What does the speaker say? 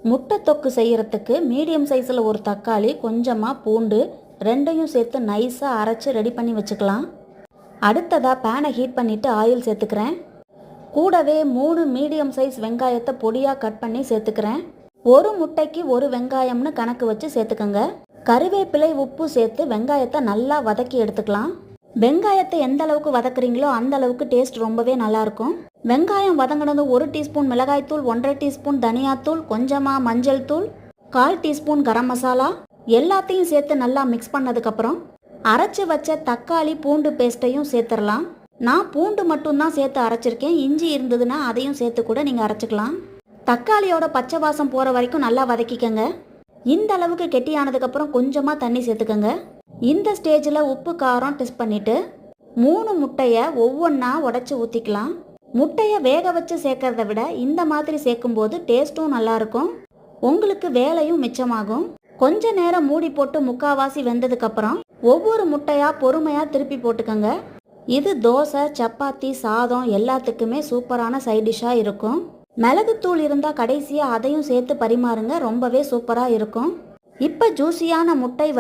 முட்டை தொக்கு செய்கிறதுக்கு மீடியம் சைஸில் ஒரு தக்காளி, கொஞ்சமாக பூண்டு ரெண்டையும் சேர்த்து நைஸாக அரைச்சி ரெடி பண்ணி வச்சுக்கலாம். அடுத்ததாக பேனை ஹீட் பண்ணிவிட்டு ஆயில் சேர்த்துக்கிறேன். கூடவே 3 மீடியம் சைஸ் வெங்காயத்தை பொடியாக கட் பண்ணி சேர்த்துக்கிறேன். ஒரு முட்டைக்கு ஒரு வெங்காயம்னு கணக்கு வச்சு சேர்த்துக்கோங்க. கறிவேப்பிலை, உப்பு சேர்த்து வெங்காயத்தை நல்லா வதக்கி எடுத்துக்கலாம். வெங்காயத்தை எந்த அளவுக்கு வதக்குறீங்களோ அந்த அளவுக்கு டேஸ்ட் ரொம்பவே நல்லாயிருக்கும். வெங்காயம் வதங்கினது 1 டீஸ்பூன் மிளகாய்த்தூள், 1.5 டீஸ்பூன் தனியாத்தூள், கொஞ்சமாக மஞ்சள் தூள், 1/4 டீஸ்பூன் கரம் மசாலா எல்லாத்தையும் சேர்த்து நல்லா மிக்ஸ் பண்ணதுக்கப்புறம் அரைச்சி வச்ச தக்காளி பூண்டு பேஸ்ட்டையும் சேர்த்துடலாம். நான் பூண்டு மட்டும்தான் சேர்த்து அரைச்சிருக்கேன். இஞ்சி இருந்ததுன்னா அதையும் சேர்த்து கூட நீங்கள் அரைச்சிக்கலாம். தக்காளியோட பச்சை வாசம் போகிற வரைக்கும் நல்லா வதக்கிக்கங்க. இந்த அளவுக்கு கெட்டியானதுக்கப்புறம் கொஞ்சமாக தண்ணி சேர்த்துக்கங்க. இந்த ஸ்டேஜில் உப்பு காரம் டெஸ்ட் பண்ணிவிட்டு 3 முட்டையை ஒவ்வொன்றா உடச்சி ஊற்றிக்கலாம். முட்டையை வேக வச்சு சேர்க்கறத விட இந்த மாதிரி சேர்க்கும்போது டேஸ்ட்டும் நல்லாயிருக்கும். உங்களுக்கு வேலையும் மிச்சமாகும். கொஞ்ச நேரம் மூடி போட்டு முக்கால்வாசி வெந்ததுக்கப்புறம் ஒவ்வொரு முட்டையாக பொறுமையாக திருப்பி போட்டுக்கோங்க. இது தோசை, சப்பாத்தி, சாதம் எல்லாத்துக்குமே சூப்பரான சைட் டிஷ்ஷாக இருக்கும். மிளகுத்தூள் இருந்தால் கடைசியாக அதையும் சேர்த்து பரிமாறுங்க. ரொம்பவே சூப்பராக இருக்கும். இப்போ ஜூஸியான முட்டை